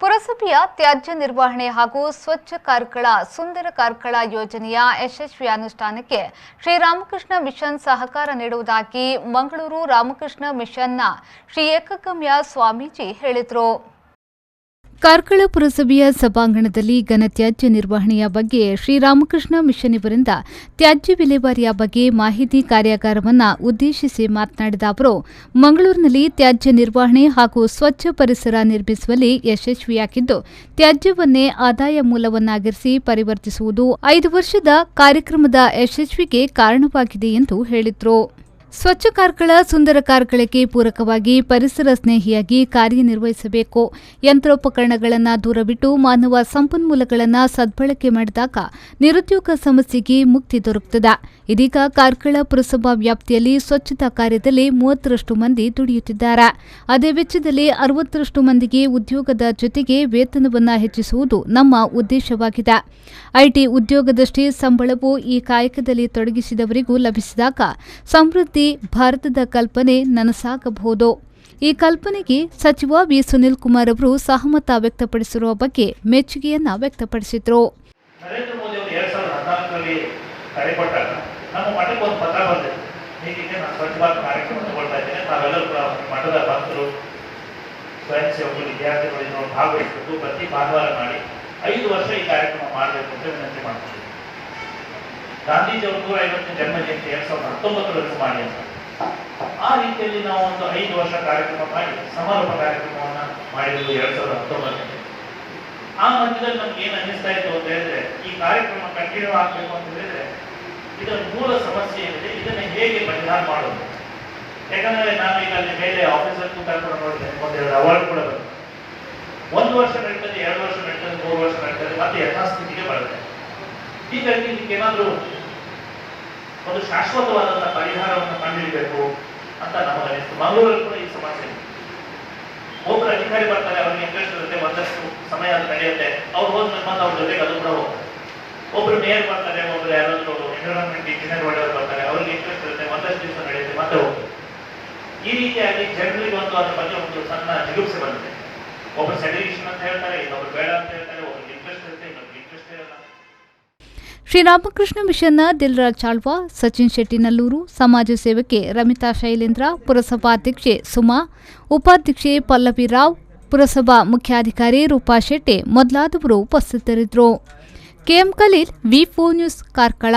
ಪುರಸಭೆಯ ತ್ಯಾಜ್ಯ ನಿರ್ವಹಣೆ ಹಾಗೂ ಸ್ವಚ್ಛ ಕಾರ್ಕಳ ಸುಂದರ ಕಾರ್ಕಳ ಯೋಜನೆಯ ಯಶಸ್ವಿ ಅನುಷ್ಠಾನಕ್ಕೆ ಶ್ರೀರಾಮಕೃಷ್ಣ ಮಿಷನ್ ಸಹಕಾರ ನೀಡುವುದಾಗಿ ಮಂಗಳೂರು ರಾಮಕೃಷ್ಣ ಮಿಷನ್ನ ಶ್ರೀ ಏಕಗಮ್ಯ ಸ್ವಾಮೀಜಿ ಹೇಳಿದರು. ಕಾರ್ಕಳ ಪುರಸಭೆಯ ಸಭಾಂಗಣದಲ್ಲಿ ಘನತ್ಯಾಜ್ಯ ನಿರ್ವಹಣೆಯ ಬಗ್ಗೆ ಶ್ರೀರಾಮಕೃಷ್ಣ ಮಿಷನ್ ಇವರಿಂದ ತ್ಯಾಜ್ಯ ವಿಲೇವಾರಿಯ ಬಗ್ಗೆ ಮಾಹಿತಿ ಕಾರ್ಯಾಗಾರವನ್ನು ಉದ್ದೇಶಿಸಿ ಮಾತನಾಡಿದ ಅವರು, ಮಂಗಳೂರಿನಲ್ಲಿ ತ್ಯಾಜ್ಯ ನಿರ್ವಹಣೆ ಹಾಗೂ ಸ್ವಚ್ಛ ಪರಿಸರ ನಿರ್ಮಿಸುವಲ್ಲಿ ಯಶಸ್ವಿಯಾಗಿದ್ದು, ತ್ಯಾಜ್ಯವನ್ನೇ ಆದಾಯ ಮೂಲವನ್ನಾಗಿರಿಸಿ ಪರಿವರ್ತಿಸುವುದು 5 ವರ್ಷದ ಕಾರ್ಯಕ್ರಮದ ಯಶಸ್ವಿಗೆ ಕಾರಣವಾಗಿದೆ ಎಂದು ಹೇಳಿದರು. ಸ್ವಚ್ಛ ಕಾರ್ಕಳ ಸುಂದರ ಕಾರ್ಕಳಕ್ಕೆ ಪೂರಕವಾಗಿ ಪರಿಸರ ಸ್ನೇಹಿಯಾಗಿ ಕಾರ್ಯನಿರ್ವಹಿಸಬೇಕು. ಯಂತ್ರೋಪಕರಣಗಳನ್ನು ದೂರವಿಟ್ಟು ಮಾನವ ಸಂಪನ್ಮೂಲಗಳನ್ನು ಸದ್ಬಳಕೆ ಮಾಡಿದಾಗ ನಿರುದ್ಯೋಗ ಸಮಸ್ಯೆಗೆ ಮುಕ್ತಿ ದೊರಕುತ್ತದೆ. ಇದೀಗ ಕಾರ್ಕಳ ಪುರಸಭಾ ವ್ಯಾಪ್ತಿಯಲ್ಲಿ ಸ್ವಚ್ಛತಾ ಕಾರ್ಯದಲ್ಲಿ 30ರಷ್ಟು ಮಂದಿ ದುಡಿಯುತ್ತಿದ್ದಾರೆ. ಅದೇ ವೆಚ್ಚದಲ್ಲಿ 60ರಷ್ಟು ಮಂದಿಗೆ ಉದ್ಯೋಗದ ಜೊತೆಗೆ ವೇತನವನ್ನು ಹೆಚ್ಚಿಸುವುದು ನಮ್ಮ ಉದ್ದೇಶವಾಗಿದೆ. ಐಟಿ ಉದ್ಯೋಗದಷ್ಟೇ ಸಂಬಳವು ಈ ಕಾಯಕದಲ್ಲಿ ತೊಡಗಿಸಿದವರಿಗೂ ಲಭಿಸಿದಾಗ ಸಮೃದ್ಧಿ ಭಾರತದ ಕಲ್ಪನೆ ನನಸಾಗಬಹುದು. ಈ ಕಲ್ಪನೆಗೆ ಸಚಿವ ವಿ. ಸುನೀಲ್ ಕುಮಾರ್ ಅವರು ಸಹಮತ ವ್ಯಕ್ತಪಡಿಸಿರುವ ಬಗ್ಗೆ ಮೆಚ್ಚುಗೆಯನ್ನ ವ್ಯಕ್ತಪಡಿಸಿದರು. ನರೇಂದ್ರ ಮೋದಿ ಅವರು 2014ರಲ್ಲಿ ಕರೆ ಕೊಟ್ಟಾಗ ನಮ್ಮ ಮಠಕ್ಕೆ ಒಂದು ಪತ್ರ ಬಂದಿದೆ. ಹೀಗೆ ನಾನು ಸ್ವಚ್ಛ ಭಾರತ ಕಾರ್ಯಕ್ರಮ ತಗೊಳ್ತಾ ಇದ್ದೇನೆ, ನಾವೆಲ್ಲರೂ ಕೂಡ ಮಠದ ಭಕ್ತರು, ಸ್ವಯಂ ಸೇವಕರು, ವಿದ್ಯಾರ್ಥಿಗಳು ಇದನ್ನು ಭಾಗವಹಿಸಬೇಕು, ಪ್ರತಿ ಭಾನುವಾರ ಮಾಡಿ 5 ವರ್ಷ ಈ ಕಾರ್ಯಕ್ರಮ ಮಾಡಬೇಕು ಅಂತ ವಿನಂತಿ ಮಾಡ್ತೀವಿ. ಗಾಂಧೀಜಿ ಅವರು 150ನೇ ಜನ್ಮ ಜಯಂತಿ 2019ರಲ್ಲಿ ಮಾಡಿ ಅಂತ ಆ ರೀತಿಯಲ್ಲಿ ನಾವು ಒಂದು 5 ವರ್ಷ ಕಾರ್ಯಕ್ರಮ ಮಾಡಿ ಸಮಾರೋಪ ಕಾರ್ಯಕ್ರಮವನ್ನು ಮಾಡಿದ್ದು 2019ರಲ್ಲಿ. ಆ ಮಧ್ಯದಲ್ಲಿ ನಮ್ಗೆ ಏನು ಅನ್ನಿಸ್ತಾ ಇತ್ತು ಅಂತ ಹೇಳಿದ್ರೆ, ಈ ಕಾರ್ಯಕ್ರಮ ಕಂಟಿನ್ಯೂ ಆಗಬೇಕು ಅಂತ ಹೇಳಿದ್ರೆ ಇದರ ಮೂಲ ಸಮಸ್ಯೆ ಏನಿದೆ, ಇದನ್ನ ಹೇಗೆ ಪರಿಹಾರ ಮಾಡೋದು. ಯಾಕಂದ್ರೆ ನಾನು ಈಗ ಅಲ್ಲಿ ಮೇಲೆ ಆಫೀಸರ್ ಕರ್ಕೊಂಡು ನೋಡಿದ್ದೇನೆ, 1-2 ಅವಾರ್ಡ್ ಕೂಡ ಬಂದಿದೆ. 1 ವರ್ಷ ನಡೀತದೆ, 2 ವರ್ಷ ನಡೀತದೆ, 3 ವರ್ಷ ನಡೀತದೆ, ಮತ್ತೆ ಯಥಾಸ್ಥಿತಿಗೆ ಬರುತ್ತೆ. ಹೀಗಾಗಿ ಇದಕ್ಕೆ ಏನಾದರೂ ಒಂದು ಶಾಶ್ವತವಾದಂತಹ ಪರಿಹಾರವನ್ನು ಕಂಡುಹಿಡಬೇಕು ಅಂತ ನಮಗನಿಸ್ತು. ಮಂಗಳೂರಲ್ಲಿ ಕೂಡ ಈ ಸಮಸ್ಯೆ ಇದೆ. ಒಬ್ಬರು ಅಧಿಕಾರಿ ಬರ್ತಾರೆ, ಅವ್ರಿಗೆ ಇಂಟ್ರೆಸ್ಟ್ ಇರುತ್ತೆ, ಒಂದಷ್ಟು ಸಮಯ ಅದು ನಡೆಯುತ್ತೆ, ಅವ್ರು ಹೋದ್ಮೇಲೆ ಮತ್ತೆ ಅವ್ರ ಜೊತೆಗೆ ಅದು ಕೂಡ ಹೋಗ್ತಾರೆ. ಒಬ್ರು ಮೇಯರ್ ಬರ್ತಾರೆ, ಒಬ್ರು ಯಾರಾದ್ರೂ ಎನ್ವಿರಾನ್ಮೆಂಟ್ ಇಂಜಿನಿಯರ್ ಒಳ್ಳೆಯವರು ಬರ್ತಾರೆ, ಅವ್ರಿಗೆ ಇಂಟ್ರೆಸ್ಟ್ ಇರುತ್ತೆ, ಒಂದಷ್ಟು ದಿವಸ ನಡೆಯುತ್ತೆ, ಮತ್ತೆ ಹೋಗ್ತಾರೆ. ಈ ರೀತಿಯಾಗಿ ಜನರಿಗೆ ಒಂದು ಅದ್ರ ಬಗ್ಗೆ ಒಂದು ಸಣ್ಣ ಜಿಗುಪ್ಸೆ ಬಂದಿದೆ. ಒಬ್ರು ಸೆಗ್ರಿಗೇಷನ್ ಅಂತ ಹೇಳ್ತಾರೆ, ಇನ್ನೊಬ್ರು ಬೇಡ ಅಂತ ಹೇಳ್ತಾರೆ, ಒಬ್ರಿಗೆ ಇಂಟ್ರೆಸ್ಟ್ ಇರುತ್ತೆ, ಇನ್ನೊಬ್ರಿಗೆ ಇಂಟ್ರೆಸ್ಟ್ ಇರಲ್ಲ. ಶ್ರೀರಾಮಕೃಷ್ಣ ಮಿಷನ್ನ ದಿಲ್ರಾಜ್ ಚಾಳ್ವಾ, ಸಚಿನ್ ಶೆಟ್ಟಿ ನಲ್ಲೂರು, ಸಮಾಜ ಸೇವಕಿ ರಮಿತಾ ಶೈಲೇಂದ್ರ, ಪುರಸಭಾಧ್ಯಕ್ಷೆ ಸುಮಾ, ಉಪಾಧ್ಯಕ್ಷೆ ಪಲ್ಲವಿ ರಾವ್, ಪುರಸಭಾ ಮುಖ್ಯಾಧಿಕಾರಿ ರೂಪಾ ಶೆಟ್ಟಿ ಮೊದಲಾದವರು ಉಪಸ್ಥಿತರಿದ್ದರು. ಕೆಎಂ ಖಲೀಲ್, ವಿ4 ನ್ಯೂಸ್, ಕಾರ್ಕಳ.